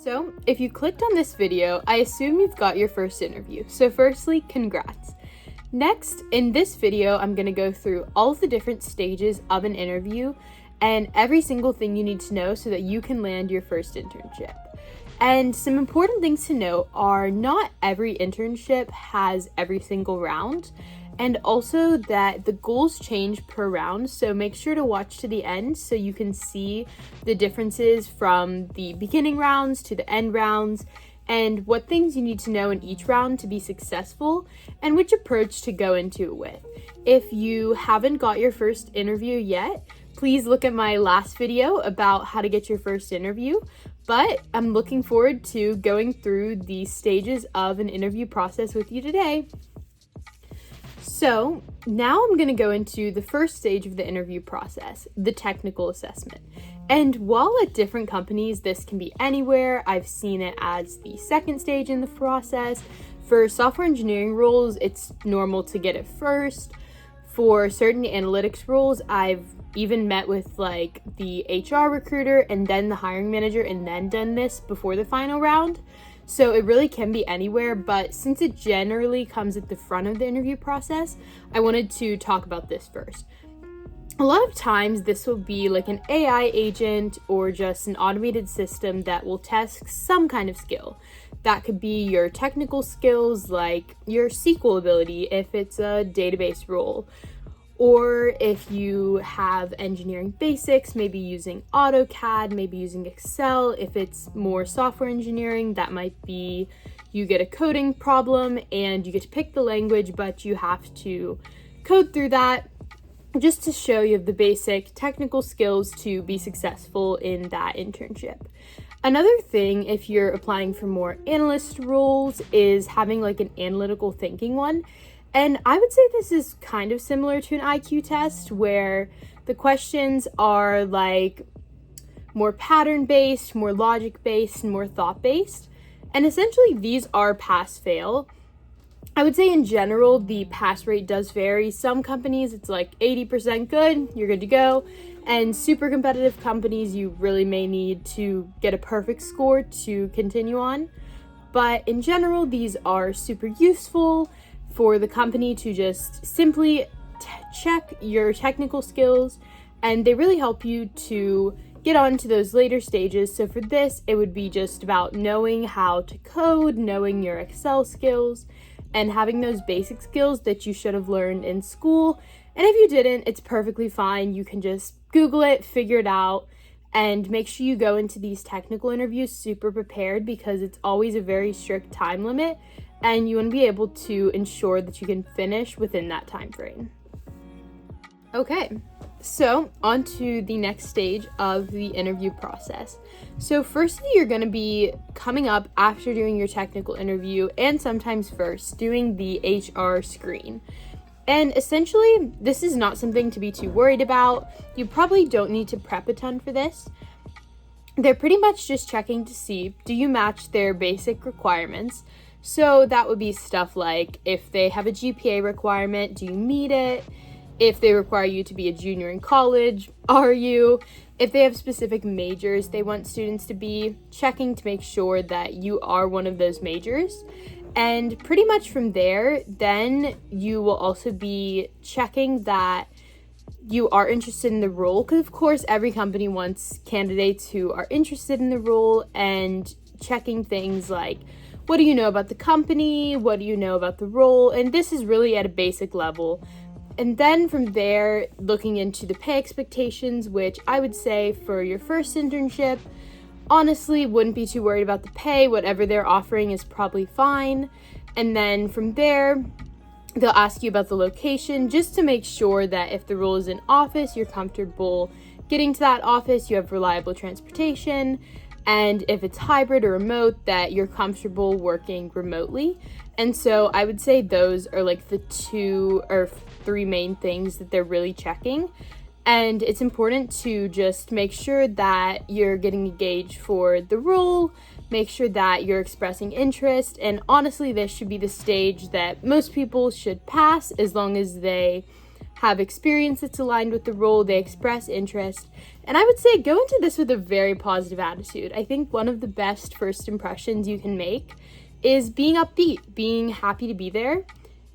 So, if you clicked on this video, I assume you've got your first interview. So firstly, congrats. Next, in this video, I'm going to go through all of the different stages of an interview and every single thing you need to know so that you can land your first internship. And some important things to note are not every internship has every single round, and also that the goals change per round, so make sure to watch to the end so you can see the differences from the beginning rounds to the end rounds, and what things you need to know in each round to be successful, and which approach to go into it with. If you haven't got your first interview yet, please look at my last video about how to get your first interview, but I'm looking forward to going through the stages of an interview process with you today. So now I'm going to go into the first stage of the interview process, the technical assessment. And while at different companies this can be anywhere, I've seen it as the second stage in the process. For software engineering roles, it's normal to get it first. For certain analytics roles, I've even met with like the HR recruiter and then the hiring manager and then done this before the final round. So it really can be anywhere, but since it generally comes at the front of the interview process, I wanted to talk about this first. A lot of times this will be like an AI agent or just an automated system that will test some kind of skill. That could be your technical skills, like your SQL ability if it's a database role, or if you have engineering basics, maybe using AutoCAD, maybe using Excel. If it's more software engineering, that might be you get a coding problem and you get to pick the language, but you have to code through that just to show you have the basic technical skills to be successful in that internship. Another thing, if you're applying for more analyst roles, is having like an analytical thinking one. And I would say this is kind of similar to an IQ test where the questions are like more pattern-based, more logic-based, and more thought-based. And essentially these are pass-fail. I would say in general, the pass rate does vary. Some companies, it's like 80% good, you're good to go. And super competitive companies, you really may need to get a perfect score to continue on. But in general, these are super useful for the company to just simply check your technical skills, and they really help you to get on to those later stages. So for this, it would be just about knowing how to code, knowing your Excel skills, and having those basic skills that you should have learned in school. And if you didn't, it's perfectly fine. You can just Google it, figure it out, and make sure you go into these technical interviews super prepared because it's always a very strict time limit. And you want to be able to ensure that you can finish within that time frame. Okay, so on to the next stage of the interview process. So firstly, you're going to be coming up after doing your technical interview, and sometimes first, doing the HR screen. And essentially, this is not something to be too worried about. You probably don't need to prep a ton for this. They're pretty much just checking to see, do you match their basic requirements? So that would be stuff like if they have a GPA requirement, do you meet it? If they require you to be a junior in college, are you? If they have specific majors they want students to be, checking to make sure that you are one of those majors. And pretty much from there, then you will also be checking that you are interested in the role, because of course every company wants candidates who are interested in the role, and checking things like, what do you know about the company? What do you know about the role? And this is really at a basic level. And then from there, looking into the pay expectations, which I would say for your first internship, honestly, wouldn't be too worried about the pay. Whatever they're offering is probably fine. And then from there, they'll ask you about the location just to make sure that if the role is in office, you're comfortable getting to that office, you have reliable transportation. And if it's hybrid or remote, that you're comfortable working remotely. And so I would say those are like the 2 or 3 main things that they're really checking. And it's important to just make sure that you're getting engaged for the role, make sure that you're expressing interest. And honestly, this should be the stage that most people should pass as long as they have experience that's aligned with the role, they express interest. And I would say go into this with a very positive attitude. I think one of the best first impressions you can make is being upbeat, being happy to be there,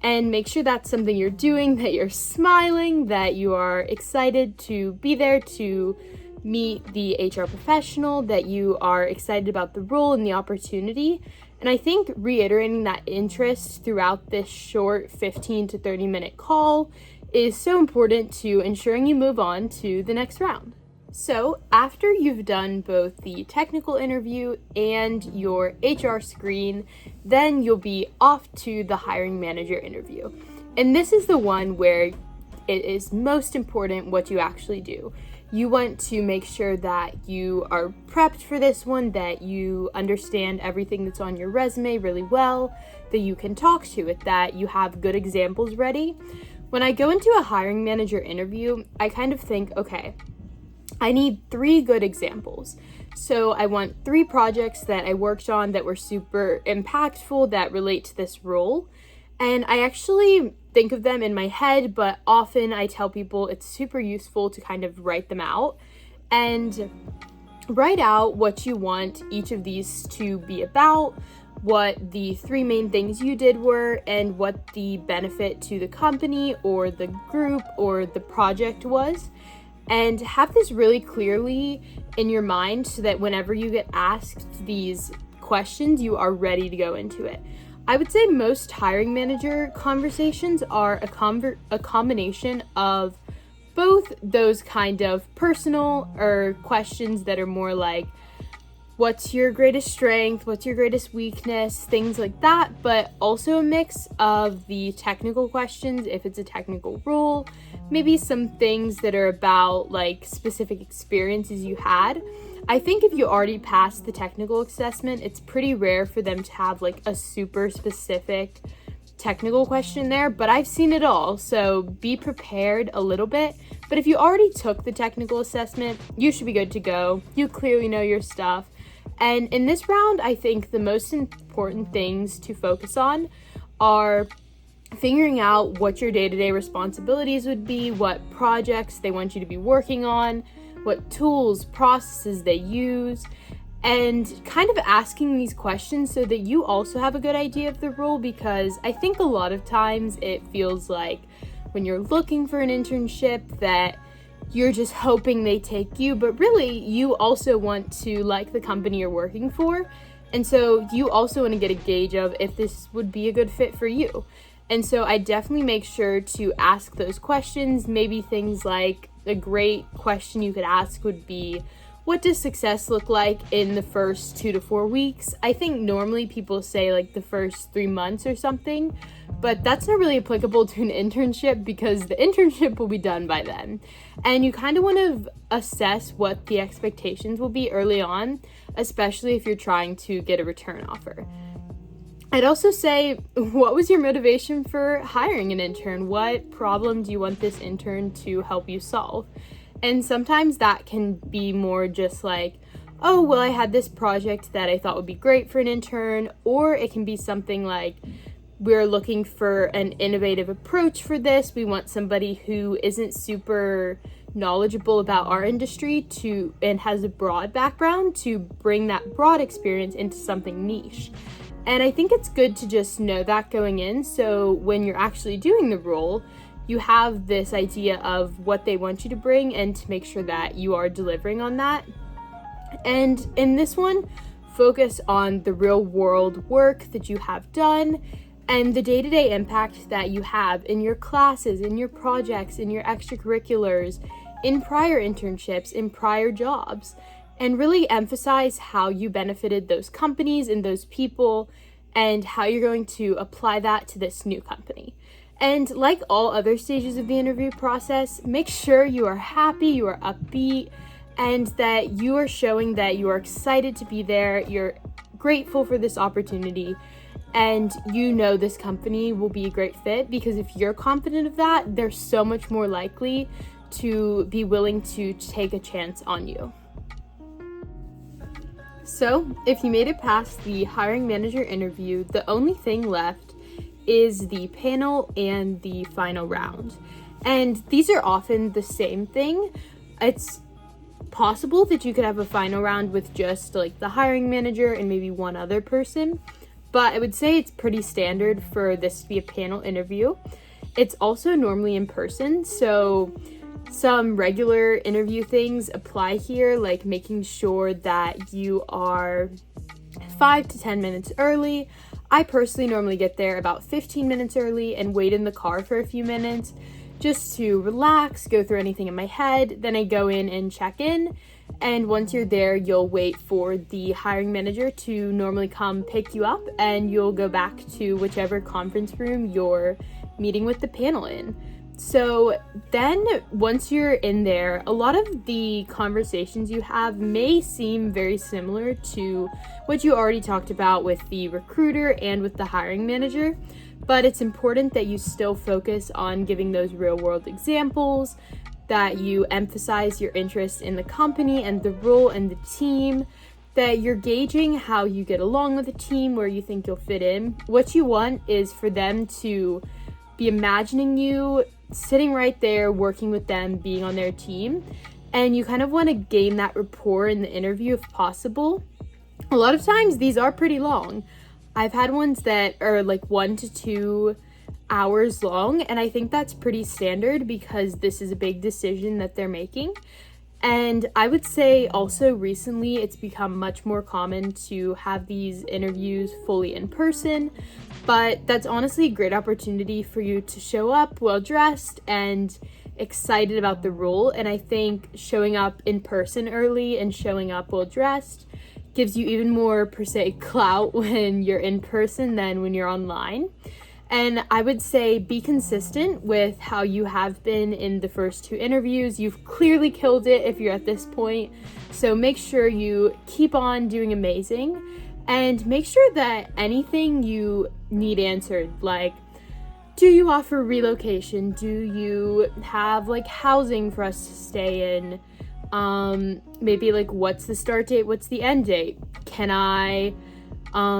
and make sure that's something you're doing, that you're smiling, that you are excited to be there to meet the HR professional, that you are excited about the role and the opportunity. And I think reiterating that interest throughout this short 15 to 30 minute call is so important to ensuring you move on to the next round. So after you've done both the technical interview and your HR screen, then you'll be off to the hiring manager interview. And this is the one where it is most important what you actually do. You want to make sure that you are prepped for this one, that you understand everything that's on your resume really well, that you can talk to it, that you have good examples ready. When I go into a hiring manager interview, I kind of think, okay, I need 3 good examples. So I want 3 projects that I worked on that were super impactful, that relate to this role. And I actually think of them in my head, but often I tell people it's super useful to kind of write them out and write out what you want each of these to be about, what the 3 main things you did were, and what the benefit to the company or the group or the project was. And have this really clearly in your mind so that whenever you get asked these questions, you are ready to go into it. I would say most hiring manager conversations are a combination of both those kind of personal or questions that are more like, what's your greatest strength, what's your greatest weakness, things like that, but also a mix of the technical questions if it's a technical role, maybe some things that are about like specific experiences you had. I think if you already passed the technical assessment, it's pretty rare for them to have like a super specific technical question there, but I've seen it all, so be prepared a little bit. But if you already took the technical assessment, you should be good to go. You clearly know your stuff. And in this round, I think the most important things to focus on are figuring out what your day-to-day responsibilities would be, what projects they want you to be working on, what tools, processes they use, and kind of asking these questions so that you also have a good idea of the role, because I think a lot of times it feels like when you're looking for an internship that you're just hoping they take you, but really you also want to like the company you're working for, and so you also want to get a gauge of if this would be a good fit for you. And so I definitely make sure to ask those questions. Maybe things like a great question you could ask would be, what does success look like in the first 2 to 4 weeks? I think normally people say like the first 3 months or something, but that's not really applicable to an internship because the internship will be done by then. And you kind of want to assess what the expectations will be early on, especially if you're trying to get a return offer. I'd also say, what was your motivation for hiring an intern? What problem do you want this intern to help you solve? And sometimes that can be more just like, oh, well, I had this project that I thought would be great for an intern, or it can be something like, we're looking for an innovative approach for this. We want somebody who isn't super knowledgeable about our industry and has a broad background to bring that broad experience into something niche. And I think it's good to just know that going in, so when you're actually doing the role, you have this idea of what they want you to bring and to make sure that you are delivering on that. And in this one, focus on the real world work that you have done and the day-to-day impact that you have in your classes, in your projects, in your extracurriculars, in prior internships, in prior jobs. And really emphasize how you benefited those companies and those people and how you're going to apply that to this new company. And like all other stages of the interview process, make sure you are happy, you are upbeat, and that you are showing that you are excited to be there, you're grateful for this opportunity, and you know this company will be a great fit, because if you're confident of that, they're so much more likely to be willing to take a chance on you. So, if you made it past the hiring manager interview, the only thing left is the panel and the final round. And these are often the same thing. It's possible that you could have a final round with just like the hiring manager and maybe one other person, but I would say it's pretty standard for this to be a panel interview. It's also normally in person, so some regular interview things apply here, like making sure that you are 5 to 10 minutes early. I personally normally get there about 15 minutes early and wait in the car for a few minutes just to relax, go through anything in my head. Then I go in and check in. And once you're there, you'll wait for the hiring manager to normally come pick you up, and you'll go back to whichever conference room you're meeting with the panel in. So then once you're in there, a lot of the conversations you have may seem very similar to what you already talked about with the recruiter and with the hiring manager, but it's important that you still focus on giving those real world examples, that you emphasize your interest in the company and the role and the team, that you're gauging how you get along with the team, where you think you'll fit in. What you want is for them to be imagining you sitting right there, working with them, being on their team, and you kind of want to gain that rapport in the interview if possible. A lot of times these are pretty long. I've had ones that are like 1 to 2 hours long, and I think that's pretty standard because this is a big decision that they're making. And I would say also recently it's become much more common to have these interviews fully in person, but that's honestly a great opportunity for you to show up well dressed and excited about the role. And I think showing up in person early and showing up well dressed gives you even more per se clout when you're in person than when you're online. And I would say be consistent with how you have been in the first 2 interviews. You've clearly killed it if you're at this point. So make sure you keep on doing amazing, and make sure that anything you need answered, like, do you offer relocation? Do you have like housing for us to stay in? Maybe like, what's the start date? What's the end date? Can I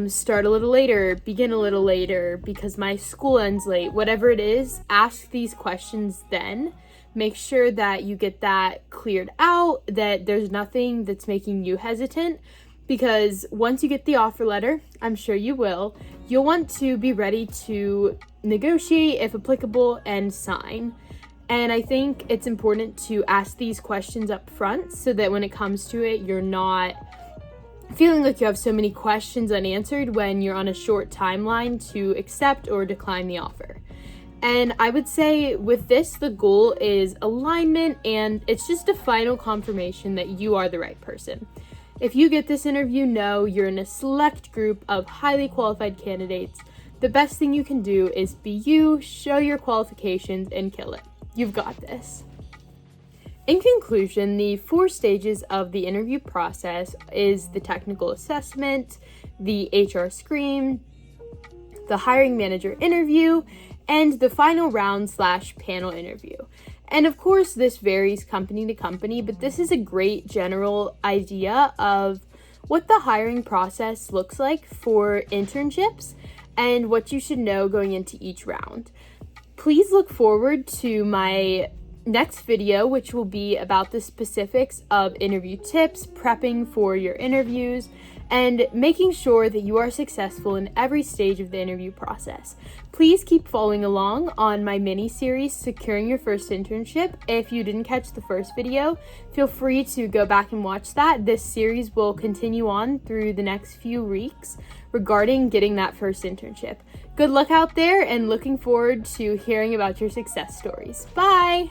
start a little later, begin a little later because my school ends late? Whatever it is, ask these questions then. Make sure that you get that cleared out, that there's nothing that's making you hesitant, because once you get the offer letter, I'm sure you will, you'll want to be ready to negotiate if applicable and sign. And I think it's important to ask these questions up front so that when it comes to it, you're not feeling like you have so many questions unanswered when you're on a short timeline to accept or decline the offer. And I would say with this, the goal is alignment, and it's just a final confirmation that you are the right person. If you get this interview, know you're in a select group of highly qualified candidates. The best thing you can do is be you, show your qualifications, and kill it. You've got this. In conclusion, the 4 stages of the interview process is the technical assessment, the HR screen, the hiring manager interview, and the final round / panel interview. And of course, this varies company to company, but this is a great general idea of what the hiring process looks like for internships and what you should know going into each round. Please look forward to my next video, which will be about the specifics of interview tips, prepping for your interviews, and making sure that you are successful in every stage of the interview process. Please keep following along on my mini series, Securing Your First Internship. If you didn't catch the first video, feel free to go back and watch that. This series will continue on through the next few weeks regarding getting that first internship. Good luck out there, and looking forward to hearing about your success stories. Bye!